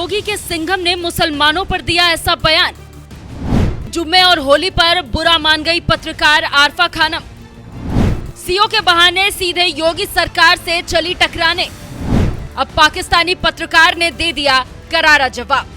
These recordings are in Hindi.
योगी के सिंघम ने मुसलमानों पर दिया ऐसा बयान। जुम्मे और होली पर बुरा मान गई पत्रकार आरफा खानम। सीओ के बहाने सीधे योगी सरकार से चली टकराने। अब पाकिस्तानी पत्रकार ने दे दिया करारा जवाब।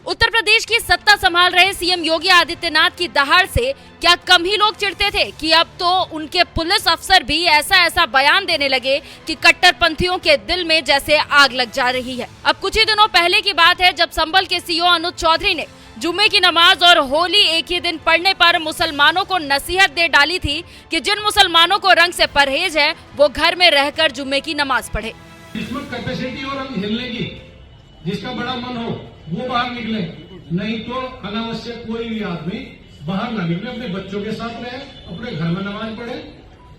उत्तर प्रदेश की सत्ता संभाल रहे सीएम योगी आदित्यनाथ की दहाड़ से क्या कम ही लोग चिढ़ते थे कि अब तो उनके पुलिस अफसर भी ऐसा बयान देने लगे कि कट्टरपंथियों के दिल में जैसे आग लग जा रही है। अब कुछ ही दिनों पहले की बात है जब संभल के सीओ अनुज चौधरी ने जुम्मे की नमाज और होली एक ही दिन पढ़ने पर मुसलमानों को नसीहत दे डाली थी कि जिन मुसलमानों को रंग से परहेज है वो घर में रहकर जुम्मे की नमाज पढ़े। जिसमें कैपेसिटी और हम हिलने की, जिसका बड़ा मन हो वो बाहर निकले, नहीं तो अनावश्यक कोई भी आदमी बाहर ना निकले, अपने बच्चों के साथ रहे, अपने घर में नमाज पढ़े।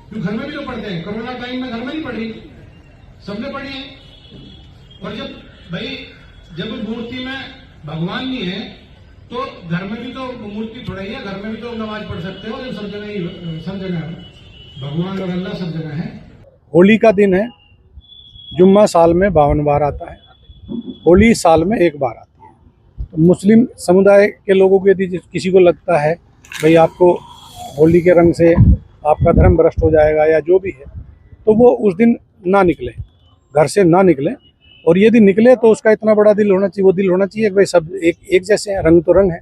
क्यों घर में भी तो पढ़ते हैं, कोरोना टाइम में घर में नहीं पढ़ी, सबने पढ़ी है। और जब मूर्ति में भगवान नहीं है तो घर में भी तो मूर्ति थोड़ा ही है, घर में भी तो नमाज पढ़ सकते हो। जब सब जगह भगवान और अल्लाह सब जगह है। होली का दिन है, जुम्मा साल में 52 बार आता है, होली साल में एक बार आती है। तो मुस्लिम समुदाय के लोगों को यदि किसी को लगता है भाई आपको होली के रंग से आपका धर्म भ्रष्ट हो जाएगा या जो भी है, तो वो उस दिन ना निकले, घर से ना निकले। और यदि निकले तो उसका इतना बड़ा दिल होना चाहिए, वो दिल होना चाहिए कि भाई सब एक जैसे हैं, रंग तो रंग है।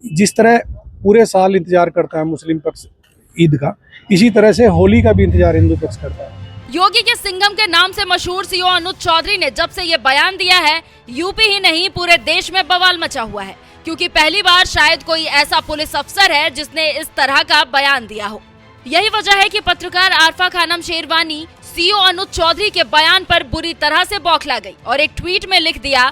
जिस तरह पूरे साल इंतजार करता है मुस्लिम पक्ष ईद का, इसी तरह से होली का भी इंतजार हिंदू पक्ष करता है। योगी के सिंघम के नाम से मशहूर सीओ अनुज चौधरी ने जब से ये बयान दिया है, यूपी ही नहीं पूरे देश में बवाल मचा हुआ है, क्योंकि पहली बार शायद कोई ऐसा पुलिस अफसर है जिसने इस तरह का बयान दिया हो। यही वजह है कि पत्रकार आरफा खानम शेरवानी सीओ अनुज चौधरी के बयान पर बुरी तरह से बौखला गई और एक ट्वीट में लिख दिया,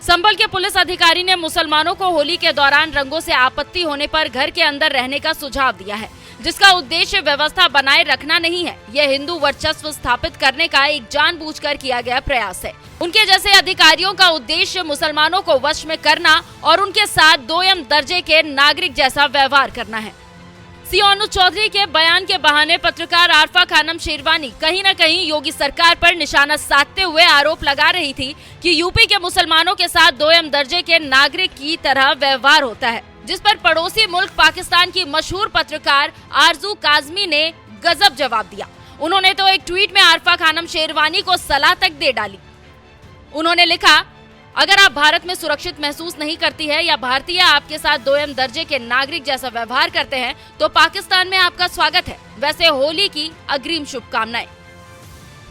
संभल के पुलिस अधिकारी ने मुसलमानों को होली के दौरान रंगों से आपत्ति होने पर घर के अंदर रहने का सुझाव दिया है, जिसका उद्देश्य व्यवस्था बनाए रखना नहीं है। यह हिंदू वर्चस्व स्थापित करने का एक जानबूझकर किया गया प्रयास है। उनके जैसे अधिकारियों का उद्देश्य मुसलमानों को वश में करना और उनके साथ दोयम दर्जे के नागरिक जैसा व्यवहार करना है। सीओ अनुज चौधरी के बयान के बहाने पत्रकार आरफा खानम शेरवानी कहीं न कहीं योगी सरकार पर निशाना साधते हुए आरोप लगा रही थी कि यूपी के मुसलमानों के साथ दोयम दर्जे के नागरिक की तरह व्यवहार होता है, जिस पर पड़ोसी मुल्क पाकिस्तान की मशहूर पत्रकार आरजू काजमी ने गजब जवाब दिया। उन्होंने तो एक ट्वीट में आरफा खानम शेरवानी को सलाह तक दे डाली। उन्होंने लिखा, अगर आप भारत में सुरक्षित महसूस नहीं करती है या भारतीय आपके साथ दोयम दर्जे के नागरिक जैसा व्यवहार करते हैं तो पाकिस्तान में आपका स्वागत है। वैसे होली की अग्रिम शुभकामनाएं।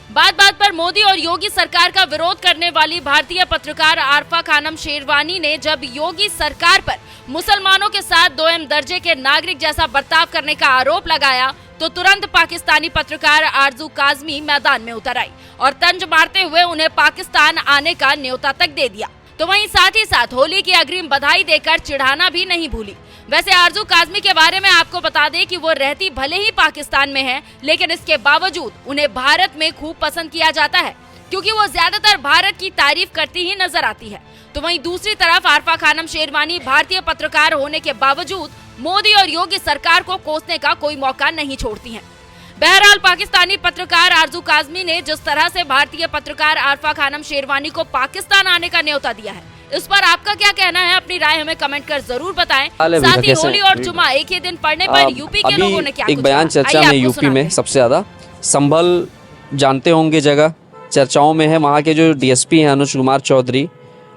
बात पर मोदी और योगी सरकार का विरोध करने वाली भारतीय पत्रकार आरफा खानम शेरवानी ने जब योगी सरकार पर मुसलमानों के साथ दोयम दर्जे के नागरिक जैसा बर्ताव करने का आरोप लगाया तो तुरंत पाकिस्तानी पत्रकार आरजू काजमी मैदान में उतर आई और तंज मारते हुए उन्हें पाकिस्तान आने का न्योता तक दे दिया। तो वहीं साथ ही साथ होली की अग्रिम बधाई देकर चिढ़ाना भी नहीं भूली। वैसे आरजू काजमी के बारे में आपको बता दें कि वो रहती भले ही पाकिस्तान में है, लेकिन इसके बावजूद उन्हें भारत में खूब पसंद किया जाता है, क्योंकि वो ज्यादातर भारत की तारीफ करती ही नजर आती है। तो वहीं दूसरी तरफ आरफा खानम शेरवानी भारतीय पत्रकार होने के बावजूद मोदी और योगी सरकार को कोसने का कोई मौका नहीं छोड़ती हैं। बहरहाल पाकिस्तानी पत्रकार आरजू काजमी ने जिस तरह से भारतीय पत्रकार आरफा खानम शेरवानी को पाकिस्तान आने का न्योता दिया है, इस पर आपका क्या कहना है? अपनी राय हमें कमेंट कर जरूर बताएं। साथ ही होली और जुमा एक ही दिन पढ़ने पर यूपी के लोगों ने क्या एक बयान चर्चा में यूपी में सबसे ज्यादा, संभल जानते होंगे जगह चर्चाओं में है। वहाँ के जो डीएसपी हैं अनुज कुमार चौधरी,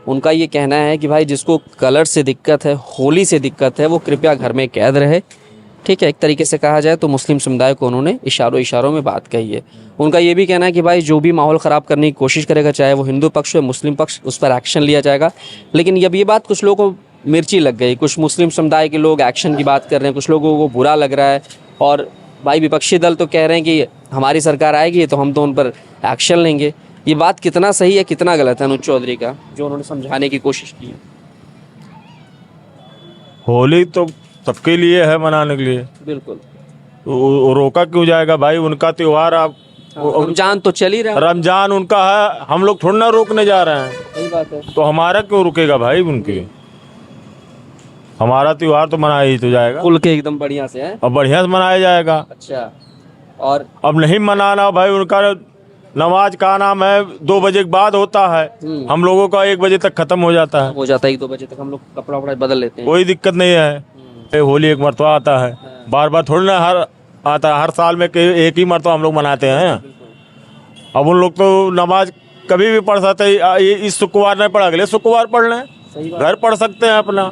उनका ये कहना है कि भाई जिसको कलर से दिक्कत है, होली से दिक्कत है, वो कृपया घर में कैद रहे। ठीक है, एक तरीके से कहा जाए तो मुस्लिम समुदाय को उन्होंने इशारों में बात कही है। उनका ये भी कहना है कि भाई जो भी माहौल ख़राब करने की कोशिश करेगा, चाहे वो हिंदू पक्ष हो मुस्लिम पक्ष, उस पर एक्शन लिया जाएगा। लेकिन जब ये बात कुछ लोगों को मिर्ची लग गई, कुछ मुस्लिम समुदाय के लोग एक्शन की बात कर रहे हैं, कुछ लोगों को बुरा लग रहा है, और भाई विपक्षी दल तो कह रहे हैं कि हमारी सरकार आएगी तो हम तो उन पर एक्शन लेंगे। ये बात कितना सही है कितना गलत है अनुज चौधरी का, जो उन्होंने समझाने की कोशिश की है? होली तो सबके लिए है, मनाने के लिए। बिल्कुल, तो रोका क्यों जाएगा भाई? उनका त्योहार, आप रमजान तो चल ही रहा है, रमजान उनका है, हम लोग थोड़ा ना रोकने जा रहे हैं। सही बात है। तो हमारा क्यों रुकेगा भाई? उनके हमारा त्योहार तो मनाया ही तो जाएगा, खुल के एकदम बढ़िया से है। अब बढ़िया से मनाया जाएगा। अच्छा, और अब नहीं मनाना भाई, उनका नमाज का नाम है 2 बजे के बाद होता है, हम लोगों का 1 बजे तक खत्म हो जाता है। 1-2 बजे तक हम लोग कपड़ा वपड़ा बदल लेते हैं। कोई दिक्कत नहीं है। होली एक मरतबा आता है, बार बार थोड़ी ना आता है, हर साल में एक ही मरतबा हम लोग मनाते हैं। अब उन लोग तो नमाज कभी भी पढ़ सकते हैं, इस शुक्रवार नहीं पढ़ा, अगले शुक्रवार पढ़ लें, घर पढ़ सकते हैं अपना।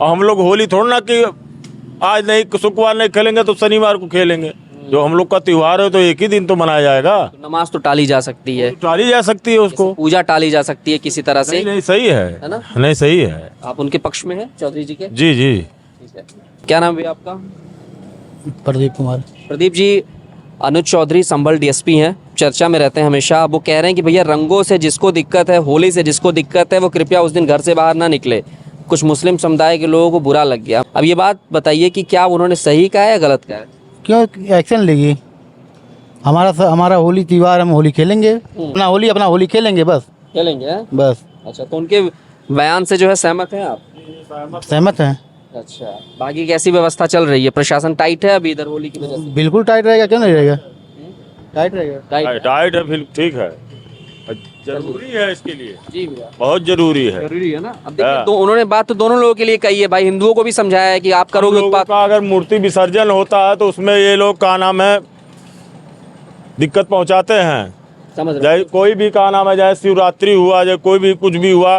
और हम लोग होली थोड़ा ना कि आज नहीं, शुक्रवार नहीं खेलेंगे तो शनिवार को खेलेंगे। जो हम लोग का त्योहार है तो एक ही दिन तो मनाया जाएगा। नमाज तो टाली जा सकती है, टाली जा सकती है उसको, पूजा टाली जा सकती है किसी तरह से। नहीं सही है ना? नहीं सही है। आप उनके पक्ष में हैं चौधरी जी के? जी जी। ठीक है। क्या नाम है आपका? प्रदीप कुमार। प्रदीप जी, अनुज चौधरी संभल डीएसपी हैं, चर्चा में रहते हैं हमेशा। वो कह रहे हैं कि भैया रंगों से जिसको दिक्कत है, होली से जिसको दिक्कत है, वो कृपया उस दिन घर से बाहर ना निकले। कुछ मुस्लिम समुदाय के लोगों को बुरा लग गया। अब ये बात बताइए कि क्या उन्होंने सही कहा है या गलत कहा है? क्यों एक्शन लेगी? हमारा होली त्योहार, हम होली खेलेंगे, अपना होली खेलेंगे, बस खेलेंगे हैं? बस। अच्छा, तो उनके बयान से जो है सहमत हैं आप? सहमत हैं। अच्छा, बाकी कैसी व्यवस्था चल रही है? प्रशासन टाइट है अभी इधर होली की वजह से? बिल्कुल टाइट रहेगा, क्यों नहीं रहेगा? टाइट रहेगा। टाइट है, फिर ठीक है, जरूरी है इसके लिए। जी भैया, बहुत जरूरी है। जरूरी है ना। अब देखिए, तो उन्होंने बात तो दोनों लोगों के लिए कही है भाई, हिंदुओं को भी समझाया है कि आप करोगे उत्पात का अगर मूर्ति विसर्जन होता है तो उसमें ये लोग का नाम है दिक्कत पहुंचाते हैं। समझ रहे चाहे कोई भी का नाम है, चाहे शिवरात्रि हुआ, चाहे कोई भी कुछ भी हुआ,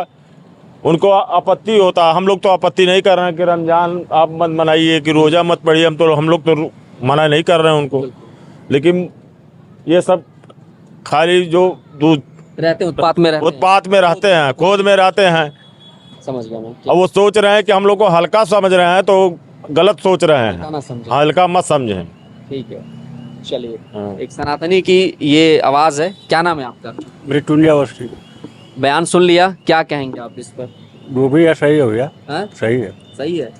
उनको आपत्ति होता है। हम लोग तो आपत्ति नहीं कर रहे हैं कि रमजान आप मत मनाइए, कि रोजा मत पढ़िए, हम लोग तो मना नहीं कर रहे हैं उनको। लेकिन ये सब खाली जो रहते हैं उत्पात में रहते हैं, खोद में रहते हैं। समझ गया मैं। अब वो सोच रहे हैं कि हम लोग को हल्का समझ रहे हैं, तो गलत सोच रहे हैं। ना समझे। हल्का मत समझें। ठीक है, चलिए। एक सनातनी की ये आवाज़ है। क्या नाम है आपका? मृत्युंजय अवस्थी। बयान सुन लिया, क्या कहेंगे आप इस पर? वो भी है, सही हो गया। हाँ? सही है। सही है।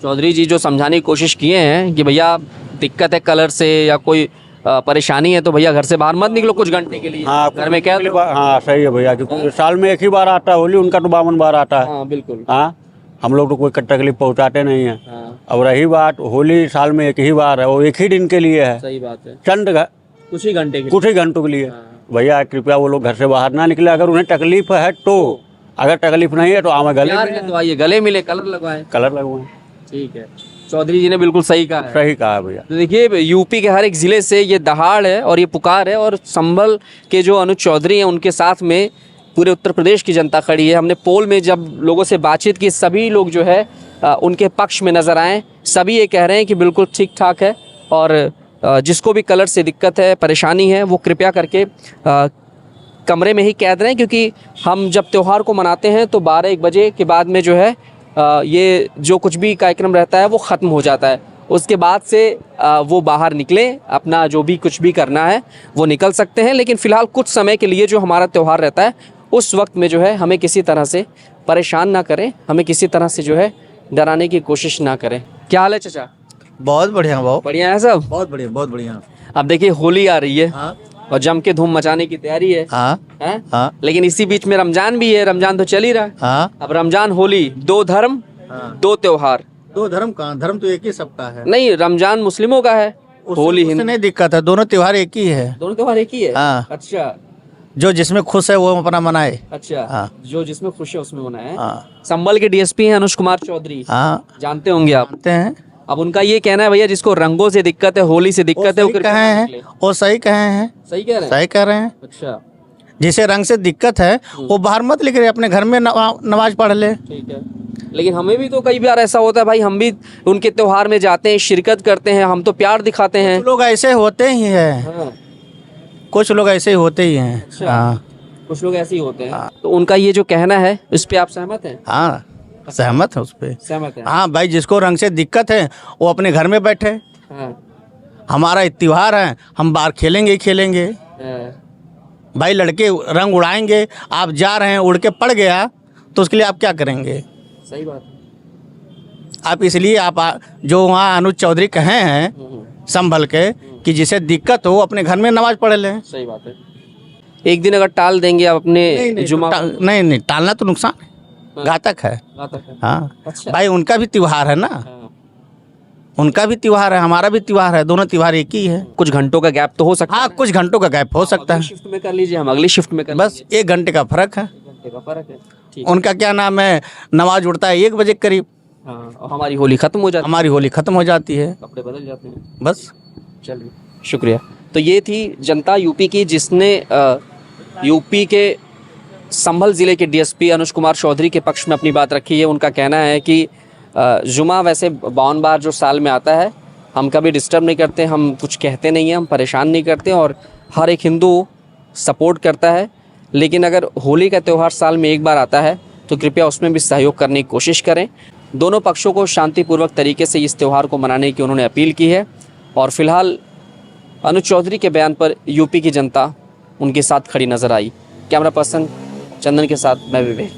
चौधरी जी जो समझाने की कोशिश किए हैं कि भैया दिक्कत है कलर से या कोई परेशानी है तो भैया घर से बाहर मत निकलो कुछ घंटे के लिए। हाँ, घर में क्या? हाँ सही है भैया, क्योंकि साल में एक ही बार आता है होली, उनका तो 52 बार आता है। हाँ बिल्कुल। हाँ, हम लोग तो कोई तकलीफ पहुंचाते नहीं है। हाँ, अब रही बात, होली साल में एक ही बार है, वो एक ही दिन के लिए है, सही बात है, चंद कुछ ही घंटे के कुछ ही घंटों के लिए। भैया कृपया वो लोग घर से बाहर ना निकले, अगर उन्हें तकलीफ है तो। अगर तकलीफ नहीं है तो आम गले तो आइए गले मिले, कलर लगवाएं। कलर लगवाएं। ठीक है, चौधरी जी ने बिल्कुल सही कहा है। सही कहा भैया। तो देखिए, यूपी के हर एक ज़िले से ये दहाड़ है और ये पुकार है, और संभल के जो अनुज चौधरी हैं उनके साथ में पूरे उत्तर प्रदेश की जनता खड़ी है। हमने पोल में जब लोगों से बातचीत की, सभी लोग जो है उनके पक्ष में नज़र आए। सभी ये कह रहे हैं कि बिल्कुल ठीक ठाक है, और जिसको भी कलर से दिक्कत है, परेशानी है, वो कृपया करके कमरे में ही कैद रहें, क्योंकि हम जब त्यौहार को मनाते हैं तो 12-1 बजे के बाद में जो है ये जो कुछ भी कार्यक्रम रहता है वो ख़त्म हो जाता है। उसके बाद से वो बाहर निकलें, अपना जो भी कुछ भी करना है वो निकल सकते हैं, लेकिन फ़िलहाल कुछ समय के लिए जो हमारा त्यौहार रहता है उस वक्त में जो है हमें किसी तरह से परेशान ना करें, हमें किसी तरह से जो है डराने की कोशिश ना करें। क्या हाल है चाचा? बहुत बढ़िया, बहुत बढ़िया है सब? बहुत बढ़िया, बहुत बढ़िया। अब देखिए होली आ रही है। हाँ। और जम के धूम मचाने की तैयारी है। हाँ हैं? हाँ लेकिन इसी बीच में रमजान भी है, रमजान तो चल ही रहा है। हाँ। अब रमजान होली, 2 धर्म, हाँ। 2 त्योहार। 2 धर्म का, धर्म तो एक ही सबका है। नहीं, रमजान मुस्लिमों का है, होली उससे हिंदू। नहीं दिक्कत है, दोनों त्योहार एक ही है। दोनों त्योहार एक ही है। हाँ। अच्छा जो जिसमें खुश है वो अपना मनाए। अच्छा। हाँ। जो जिसमें खुश है उसमें होना है। हाँ। संभल के डीएसपी हैं अनुज कुमार चौधरी, हाँ, जानते होंगे आप। जानते हैं। अब उनका ये कहना है भैया जिसको रंगों से दिक्कत है, होली से दिक्कत है, वो कहे कृपया हैं, निकले। वो सही कहे हैं। सही कह रहे हैं? सही कह रहे हैं। अच्छा जिसे रंग से दिक्कत है वो बाहर मत लिख रहे, अपने घर में नमाज पढ़ ले। ठीक है, लेकिन हमें भी तो कई बार ऐसा होता है भाई, हम भी उनके त्योहार में जाते हैं, शिरकत करते हैं, हम तो प्यार दिखाते हैं। कुछ लोग ऐसे होते ही हैं। हाँ। कुछ लोग ऐसे ही होते ही हैं। अच्छा। हाँ कुछ लोग ऐसे ही होते हैं। तो उनका ये जो कहना है उस पे आप सहमत हैं? हाँ, सहमत है उस पे। सहमत है। हाँ भाई, जिसको रंग से दिक्कत है वो अपने घर में बैठे। हाँ। हमारा त्योहार है, हम बाहर खेलेंगे ही खेलेंगे। हाँ। भाई लड़के रंग उड़ाएंगे, आप जा रहे हैं, उड़ के पड़ गया तो उसके लिए आप क्या करेंगे? सही बात है। आप इसलिए आप जो वहाँ अनुज चौधरी कहे हैं संभल के कि जिसे दिक्कत हो अपने घर में नमाज पढ़ लें। सही बात है। एक दिन अगर टाल देंगे आप अपने जुमा, नहीं, टालना तो नुकसान है। घातक है। घातक है। हाँ अच्छा। भाई उनका भी त्योहार है ना, हाँ। उनका भी त्योहार है, हमारा भी त्योहार है, दोनों त्योहार एक ही है। कुछ घंटों का गैप तो हो सकता हाँ है। कुछ घंटों का गैप हो सकता अगली है, शिफ्ट में कर लीजिए, हम अगली शिफ्ट में कर बस 1 घंटे का फर्क है। घंटे का फर्क है। ठीक। उनका क्या नाम है, नमाज उड़ता है 1 बजे के करीब, हाँ, और हमारी होली खत्म हो जाती है, हमारी होली खत्म हो जाती है, कपड़े बदल जाते हैं। बस। चलिए, शुक्रिया। तो ये थी जनता यूपी की, जिसने यूपी के संभल ज़िले के डीएसपी अनुज कुमार चौधरी के पक्ष में अपनी बात रखी है। उनका कहना है कि जुमा वैसे 52 बार जो साल में आता है, हम कभी डिस्टर्ब नहीं करते, हम कुछ कहते नहीं हैं, हम परेशान नहीं करते, और हर एक हिंदू सपोर्ट करता है। लेकिन अगर होली का त्यौहार साल में 1 बार आता है तो कृपया उसमें भी सहयोग करने की कोशिश करें। दोनों पक्षों को शांतिपूर्वक तरीके से इस त्यौहार को मनाने की उन्होंने अपील की है। और फिलहाल अनुज चौधरी के बयान पर यूपी की जनता उनके साथ खड़ी नजर आई। कैमरा पर्सन चंदन के साथ मैं विवेक।